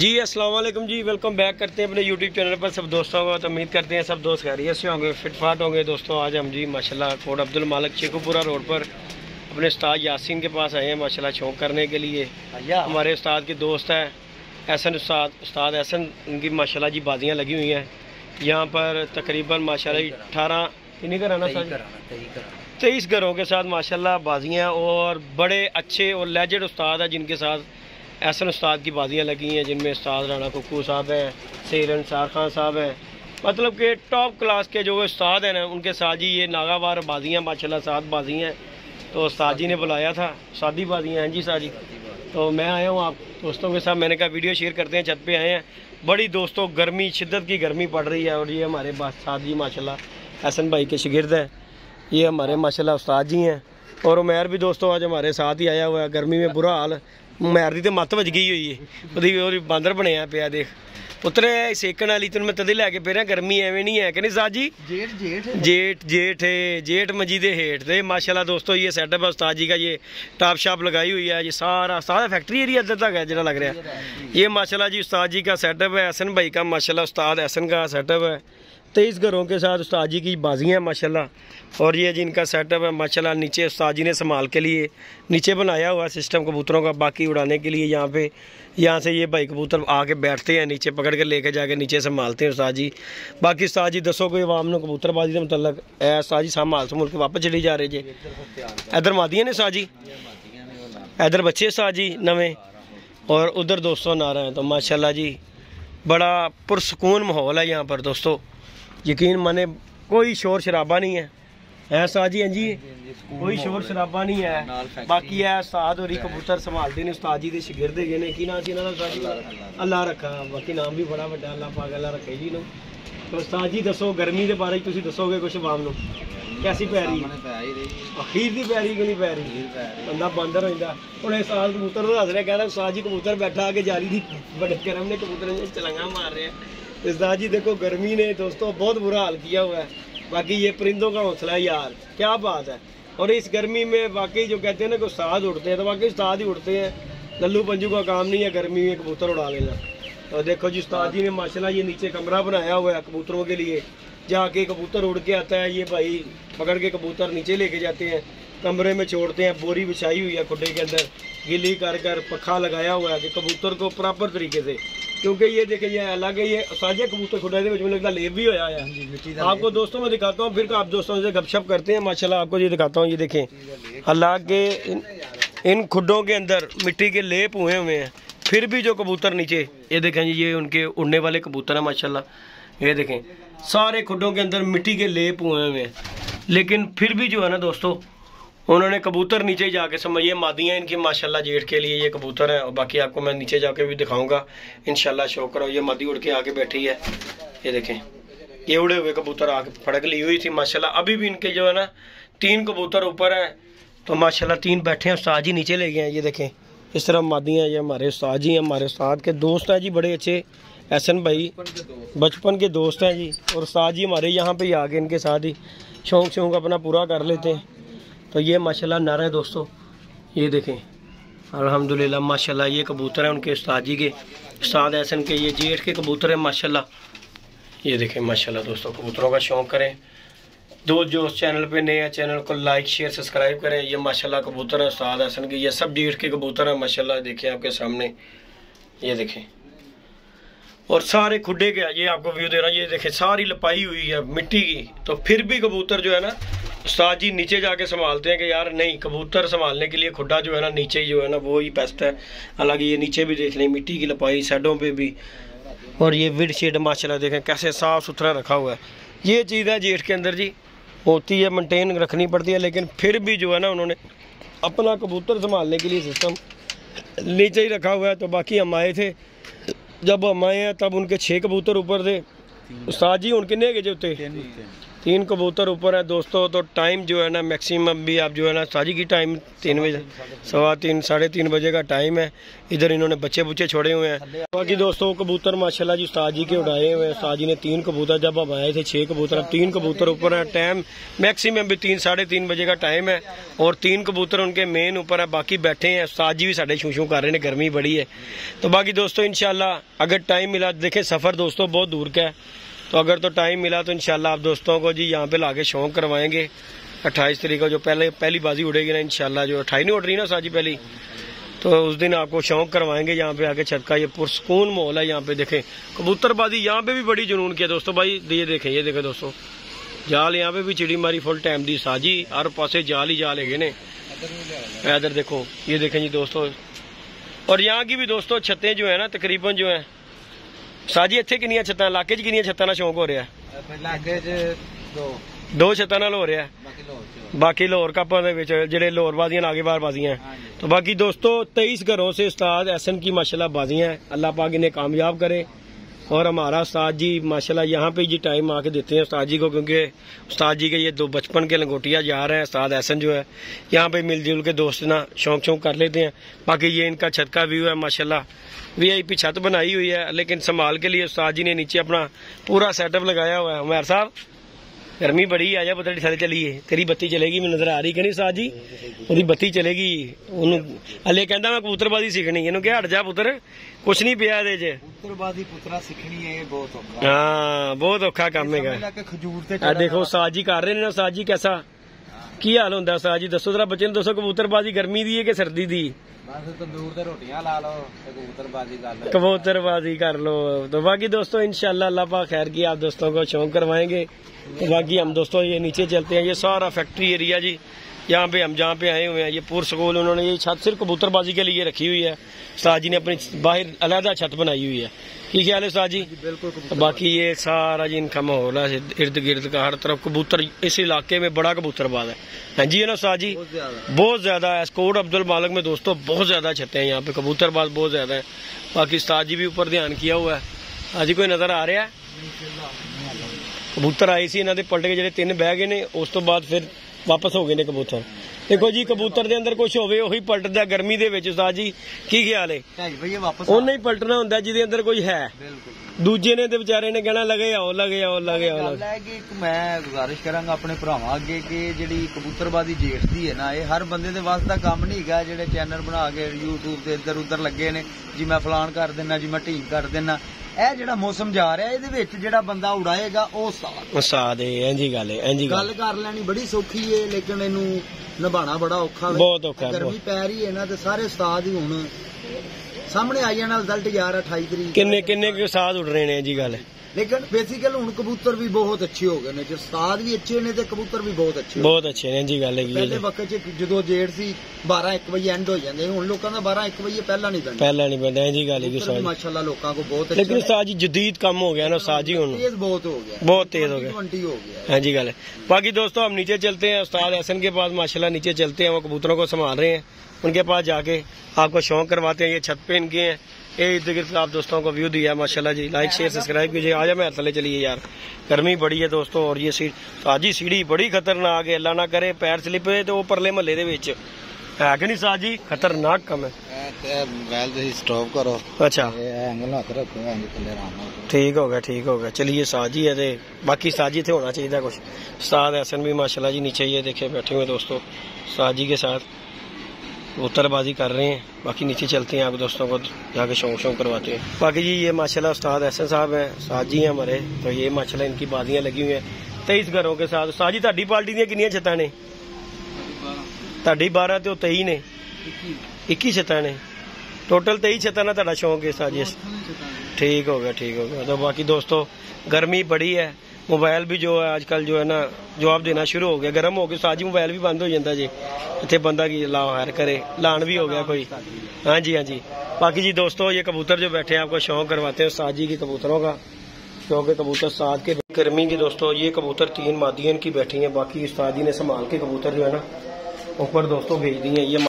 जी अस्सलाम वालेकुम जी, welcome back करते हैं अपने यूट्यूब चैनल पर सब दोस्तों को। तो उम्मीद करते हैं सब दोस्त खैरियत से होंगे, फिटफाट होंगे। दोस्तों आज हम जी माशाल्लाह कोट अब्दुल मालिक शेखुपुरा रोड पर अपने उस्ताद यासीन के पास आए हैं माशाल्लाह शौक करने के लिए। हमारे उस्ताद के दोस्त हैं एहसन उस्ताद एहसन, इनकी माशाल्लाह जी बाजियाँ लगी हुई हैं यहाँ पर। तकरीबन माशाल्लाह 18 कितनी घराना 23 घरों के साथ माशाल्लाह बाजियाँ, और बड़े अच्छे और लेजेंड उस्ताद हैं जिनके साथ एहसन उस्ताद की बाजियाँ लगी हैं, जिनमें उस्ताद राना कुकू साहब हैं, सेरन सार खान साहब हैं। मतलब कि टॉप क्लास के जो उस्ताद हैं ना, उनके साथ जी ये नागावार बाजियाँ माशाल्लाह 7 बाजी हैं। तो उस्ताद जी ने बुलाया था, शादी बाजियाँ हैं जी सारी। तो मैं आया हूँ आप दोस्तों के साथ, मैंने कहा वीडियो शेयर करते हैं। छत पे आए हैं, बड़ी दोस्तों गर्मी, शिद्दत की गर्मी पड़ रही है। और ये हमारे उस्ताद जी माशाल्लाह एहसन भाई के शागिर्द हैं, ये हमारे माशाल्लाह उस्ताद जी हैं। और उमैर भी दोस्तों आज हमारे साथ ही आया हुआ है। गर्मी में बुरा हाल, उमैर की तो मत वज गई हुई है, बांदर बनया पिया देख पुत्रे सेकन वाली। तेन मैं तदे लैके फिर गर्मी एवं नहीं है कि नहीं साहब जी। जेठ मजीदे हेठ थे माशाल्लाह। दोस्तों ये सेटअप है उस्ताद जी का, ये टॉप शॉप लगाई हुई है, ये सारा फैक्ट्री एरिया इधर तक है जरा लग रहा है। ये माशाल्लाह जी उस्ताद जी का सेटअप है, एहसन भाई का माशाल्लाह उस्ताद एहसन का सेटअप है। 23 घरों के साथ उस्ताद जी की बाजियाँ माशाल्लाह। और ये जिनका सेटअप है माशाल्लाह, नीचे उस्ताद जी ने संभाल के लिए नीचे बनाया हुआ सिस्टम कबूतरों का, बाकी उड़ाने के लिए यहाँ पे, यहाँ से ये भाई कबूतर आके बैठते हैं नीचे, पकड़ के लेके जाके नीचे संभालते हैं उस्ताद जी। बाकी उस्ताद जी दसो कोई आवाम ने कबूतरबाजी के मतलब है उस्ताद जी संभाल संभूल के वापस चली जा रहे जी। इधर मादियाँ ने उस्ताद जी, इधर बच्चे उस्ताद जी नवे, और उधर दोस्तों नारा हैं। तो माशाल्लाह जी बड़ा पुरसकून माहौल है यहाँ पर दोस्तों, यकीन माने कोई शोर शराबा नहीं है उस्ताद जी। हाँ जी, कोई शोर शराबा नहीं है। बाकी है उस्ताद और कबूतर संभालते हैं उस्ताद जी के शागिर्द है ने की नाम सी इन्हां दा उस्ताद जी अल्लाह रखा, बाकी नाम भी बड़ा वड्डा अल्लाह पाक अल्लाह रखे जी नु। तो उस्ताद जी दसो गर्मी के बारे तुसीं दसोगे कुछ आवाम नूं कैसी पै रही अखीर दी पै रही कि नहीं पै रही, बंदा बंदर होंदा। हुण इस साल कबूतर दस रहा कह रहा उस्ताद जी कबूतर बैठा आके जाली दी बड़े गर्म ने कबूतर चलंगा मार रहे हैं। उस्ताद जी देखो गर्मी ने दोस्तों बहुत बुरा हाल किया हुआ है। बाकी ये परिंदों का हौसला है यार, क्या बात है। और इस गर्मी में वाकई जो कहते हैं ना कि उस्ताद उड़ते हैं, तो वाकई उस्ताद ही उड़ते हैं। लल्लू पंजू का काम नहीं है गर्मी में कबूतर उड़ा लेना। तो देखो जी उस्ताद जी ने माशाल्लाह ये नीचे कमरा बनाया हुआ है कबूतरों के लिए, जाके कबूतर उड़ के आता है। ये भाई पकड़ के कबूतर नीचे लेके जाते हैं, कमरे में छोड़ते हैं। बोरी बिछाई हुई है खुड्डे के अंदर, गिली कर पखा लगाया हुआ है कि कबूतर को प्रॉपर तरीके से, क्योंकि ये देखें ये अलग है, ये साझे कबूतर खुडा के लगता लेप भी होया है। आपको दोस्तों मैं दिखाता हूँ, फिर आप दोस्तों से गपशप करते हैं माशाल्लाह। आपको ये दिखाता हूँ, ये देखें अल्लाह के इन खुड्डों के अंदर मिट्टी के लेप हुए हैं, फिर भी जो कबूतर नीचे ये देखें जी, ये उनके उड़ने वाले कबूतर हैं माशाल्लाह। ये देखें सारे खुड्डों के अंदर मिट्टी के लेप हुए हैं, लेकिन फिर भी जो है ना दोस्तों उन्होंने कबूतर नीचे जाके समझिए मादियाँ इनकी माशाल्लाह जेठ के लिए ये कबूतर है। और बाकी आपको मैं नीचे जाके भी दिखाऊंगा इंशाल्लाह, शो करो। ये मादी उड़ के आके बैठी है, ये देखें ये उड़े हुए कबूतर आके फड़क ली हुई थी माशाल्लाह। अभी भी इनके जो है ना 3 कबूतर ऊपर है, तो माशाल्लाह 3 बैठे हैं। उस्ताद जी नीचे ले गए हैं, ये देखें इस तरह मादियाँ। ये हमारे उस्ताद जी हैं, हमारे उस्ताद के दोस्त हैं जी, बड़े अच्छे एहसन भाई बचपन के दोस्त हैं जी। और उस्ताद जी हमारे यहाँ पे ही आ गए, इनके साथ ही शौक अपना पूरा कर लेते हैं। तो ये माशाल्लाह नारा है दोस्तों, ये देखें अल्हम्दुलिल्लाह माशाल्लाह। ये कबूतर है उनके उस्ताद जी के, उस्ताद एहसन के, ये जेठ के कबूतर है माशाल्लाह। ये देखें माशाल्लाह दोस्तों, कबूतरों का शौक़ करें। जो उस चैनल पे नए हैं चैनल को लाइक शेयर सब्सक्राइब करें। ये माशाल्लाह कबूतर है उस्ताद एहसन के, ये सब जेठ के कबूतर हैं माशाल्लाह। देखें आपके सामने, ये देखें, और सारे खुड्डे के ये आपको व्यू दे रहा है। ये देखें सारी लपाई हुई है मिट्टी की, तो फिर भी कबूतर जो है ना उस्ताद जी नीचे जाके संभालते हैं कि यार नहीं, कबूतर संभालने के लिए खुड्डा जो है ना नीचे ही जो है ना वो ही बेस्ट है। हालांकि ये नीचे भी देख लें मिट्टी की लपाई साइडों पे भी, और ये विड शेड माशाल्लाह देखें कैसे साफ़ सुथरा रखा हुआ है। ये चीज़ है जेठ के अंदर जी, होती है मेंटेन रखनी पड़ती है, लेकिन फिर भी जो है ना उन्होंने अपना कबूतर संभालने के लिए सिस्टम नीचे ही रखा हुआ है। तो बाकी हम आए थे, जब हम आए हैं तब उनके 6 कबूतर ऊपर थे। उस्ताद जी उनके कितने गए जो 3 कबूतर ऊपर है दोस्तों। तो टाइम जो है ना मैक्सिमम भी आप जो है ना साजी की टाइम 3 बजे, 3:15 साढ़े 3 बजे का टाइम है। इधर इन्होंने बच्चे बुच्चे छोड़े हुए हैं। बाकी दोस्तों कबूतर माशाल्लाह जी उस्ताद जी के उड़ाए हुए हैं। उस्ताद जी ने 3 कबूतर, जब अब आए थे 6 कबूतर, अब 3 कबूतर ऊपर है। टाइम मैक्सिमम भी 3 साढ़े 3 बजे का टाइम है और 3 कबूतर उनके मेन ऊपर है, बाकी बैठे हैं। उस्ताद जी भी साढ़े छू कर रहे हैं, गर्मी बड़ी है। तो बाकी दोस्तों इंशाल्लाह अगर टाइम मिला, देखें सफ़र दोस्तों बहुत दूर का है, तो अगर तो टाइम मिला तो इंशाल्लाह आप दोस्तों को जी यहाँ पे लाके शौक करवाएंगे। 28 तारीख को जो पहली बाजी उड़ेगी ना इंशाल्लाह, जो 28 नहीं उड़ रही ना साजी पहली, तो उस दिन आपको शौक करवाएंगे। यहाँ पे आके छत का ये पुरसकून माहौल है। यहाँ पे देखें कबूतरबाजी यहाँ पे भी बड़ी जुनून की है दोस्तों। भाई ये देखें दोस्तों, जाल यहाँ पे भी चिड़ी मारी फुल टाइम दी साजी, हर पासे जाल ही जाल है ने। इधर देखो, ये देखें जी दोस्तों। और यहाँ की भी दोस्तों छतें जो है ना तकरीबन जो है साजी इत्थे किनियां छत्तां, इलाके च किनियां छत्तां नाल शौक हो रहा है? इलाके च दो छत्तां नाल हो रहा है, बाकी लाहौर कप दे विच जेहड़े लाहौर बाजियां आगे बार बाजियां हैं। तो बाकी दोस्तों 23 घरों से उस्ताद एहसन की माशाल्लाह बाजियां हैं। अल्लाह पाक इन्हें कामयाब करे। और हमारा उस्ताद जी माशाल्लाह यहाँ पे जी टाइम आके देते हैं उस्ताद जी को, क्योंकि उस्ताद जी के ये 2 बचपन के लंगोटिया जा रहे हैं। उस्ताद एहसन जो है यहाँ पे मिलजुल के दोस्त ना शौक कर लेते हैं। बाकी ये इनका छत का व्यू है माशाल्लाह, VIP छत बनाई हुई है, लेकिन संभाल के लिए उस्ताद जी ने नीचे अपना पूरा सेटअप लगाया हुआ है। उमर साहब गर्मी बड़ी है, आजा पुत्र थले चलिए, तेरी बत्ती चलेगी, मैं नजर आ रही कि नहीं उस्ताद जी? ਉਹਦੀ ਬੱਤੀ चलेगी। हले कहता मैं कबूतरबाजी सीखनी, ਇਹਨੂੰ ਕਿਹਾ ਹਟ ਜਾ ਪੁੱਤਰ, कुछ नहीं पिया ਇਹਦੇ 'ਚ। कबूतरबाजी पुत्रा सीखनी है, ये बहुत औखा। हाँ बहुत औखा काम है। खजूर ते देखो उस्ताद जी कर रहे हैं ना। उस्ताद जी कैसा की हाल होंगे उस्ताद जी? दसो जरा बच्चे ने, दसो कबूतरबाजी गर्मी दी है कि सर्दी दी? बस तंदूर ते रोटियां ला लो, कबूतरबाजी कर लो, कबूतरबाजी कर लो। तो बाकी दोस्तों इंशाल्लाह अल्लाह पाक खैर की आप दोस्तों को शौक करवाएंगे। तो बाकी हम दोस्तों ये नीचे चलते हैं। ये सारा फैक्ट्री एरिया जी, यहाँ पे हम जहाँ पे आए हुए हैं, ये पूर स्कूल उन्होंने ये छत सिर्फ कबूतरबाजी के लिए रखी हुई है। उस्ताद जी ने अपनी बाहर अलहदा छत बनाई हुई है। की ख्याल है उस्ताद जी? बिल्कुल। तो बाकी ये सारा जी इनका माहौल है, इर्द गिर्द का हर तरफ कबूतर। इस इलाके में बड़ा कबूतरबाज है। हाँ जी है ना उस्ताद जी? बहुत ज्यादा है। स्कोर अब्दुल मालिक में दोस्तों बहुत ज्यादा छतें हैं यहाँ पे, कबूतरबाज बहुत ज्यादा है। बाकी उस्ताद जी भी ऊपर ध्यान किया हुआ है। हाँ जी कोई नजर आ रहा है? कबूतर आए सी इन्होंने पलट के, जो 3 बह गए ने, उस तो बाद फिर वापस हो गए ने कबूतर। देखो जी कबूतर दे अंदर कुछ होवे ਉਹੀ पलटदा गर्मी दे विच। उस्ताद जी की ख्याल है? ਉਹਨੇ ਹੀ पलटना ਹੁੰਦਾ ਜਿਹਦੇ ਅੰਦਰ ਕੋਈ है। दूजे ने तो बेचारे ने कहना लगे आओ लगे आओ लगे आओ। गल है कि मैं गुजारिश करांगा अपने भरावां अगे कि जिहड़ी कबूतरबाजी जेठ दी है ना, ये हर बंदे दे वास दा काम नहीं है। जिहड़े चैनल बना के यूट्यूब ते इधर उधर लगे ने जी, मैं फलान कर देना जी, मैं ढीक कर देना। ਇਹ ਜਿਹੜਾ मौसम जा रहा है, ਇਹਦੇ ਵਿੱਚ ਜਿਹੜਾ ਬੰਦਾ ਉਡਾਏਗਾ ਉਹ ਉਸਤਾਦ ਹੈ। ਇੰਜੀ ਗੱਲ ਹੈ, ਇੰਜੀ ਗੱਲ ਕਰ ਲੈਣੀ ਬੜੀ ਸੌਖੀ ਹੈ, ਲੇਕਿਨ ਇਹਨੂੰ ਨਿਭਾਣਾ ਬੜਾ ਔਖਾ ਹੈ। ਬਹੁਤ ਔਖਾ ਹੈ। ਗਰਮੀ ਪੈ ਰਹੀ ਹੈ ਨਾ, ਤੇ ਸਾਰੇ ਉਸਤਾਦ ਹੀ ਹੁਣ ਸਾਹਮਣੇ ਆ ਜਾਣਾ ਰਿਜ਼ਲਟ ਯਾਰ 28 ਤਰੀਕ। ਕਿੰਨੇ ਕੇ ਉਸਤਾਦ ਉੱਡ ਰਹੇ ਨੇ ਜੀ ਗੱਲ। लेकिन बेसिकल हुण कबूतर भी बहुत अच्छे हो गए ने, जो उस्ताद भी अच्छे ने ते कबूतर भी बहुत अच्छे ने जी गल है। पहले वक्त च जो जेठ सी 12-1 बजे एंड हो जांदे, हुण लोकां दा 12-1 बजे पहला नहीं पैंदा जी गल है। माशाल्लाह लोकां को बहुत, लेकिन उस्ताद जी जदीद काम हो गया ना उस्ताद जी, हुण तेज बहुत हो गया, बहुत तेज हो गया। हां जी गल है। बाकी दोस्तों हम नीचे चलते हैं, उस्ताद एहसन के पास माशाल्लाह नीचे चलते हैं, वो कबूतरों को संभाल रहे हैं। उनके पास जाके आपको शौक करवाते हैं। ये छत पे इनके हैं, ये इर्द गिर्द आप दोस्तों को व्यू दिया माशाल्लाह जी। लाइक शेयर सब्सक्राइब कीजिए। आजा मैं थले चलिए यार, गर्मी बड़ी है दोस्तों। और ये साजी सीढ़ी बड़ी खतरनाक है, अल्लाह ना करे पैर स्लिप हो तो वो परले महल्ले दे विच है कि नहीं साजी? खतरनाक कम है। स्टॉप करो। अच्छा ठीक हो गया चलिए। साजी है ते बाकी साजी इत्थे होना चाहिए कुछ। उस्ताद एहसन भी माशाल्लाह जी नीचे ये देखे बैठे हुए दोस्तों, साजी के साथ कबूतरबाजी कर रहे हैं। बाकी नीचे चलते हैं, आप दोस्तों को जाके शौक करवाते हैं। बाकी जी ये माशाल्लाह उस्ताद एहसन साहब हैं, उस्ताद जी हैं हमारे। तो ये माशाल्लाह इनकी बाजियां लगी हुई हैं 23 घरों के साथ। उस्ताद जी ताड़ी पार्टी दी कितनी छत्तां ने? ताड़ी 12 ते 23 ने, 21 छत्तां ने टोटल। 23 छत्तां ना ताड़ा शौक है उस्ताद जी? ठीक हो गया। तो बाकी दोस्तों गर्मी बड़ी है, मोबाइल भी जो है आजकल जो है ना जवाब देना शुरू हो गया, गर्म हो गया। साजी मोबाइल भी बंद हो जाता जी, इतने बंदा की ला खैर करे, लान भी हो गया कोई। हाँ जी। बाकी जी दोस्तों ये कबूतर जो बैठे हैं आपको शौक करवाते हैं साजी की कबूतरों का, क्योंकि कबूतर साद के गर्मी की दोस्तों ये कबूतर 3 मादियां की बैठी हैं। बाकी उस्ताद जी ने संभाल के कबूतर जो है ना ऊपर दोस्तों भेज दिए। ये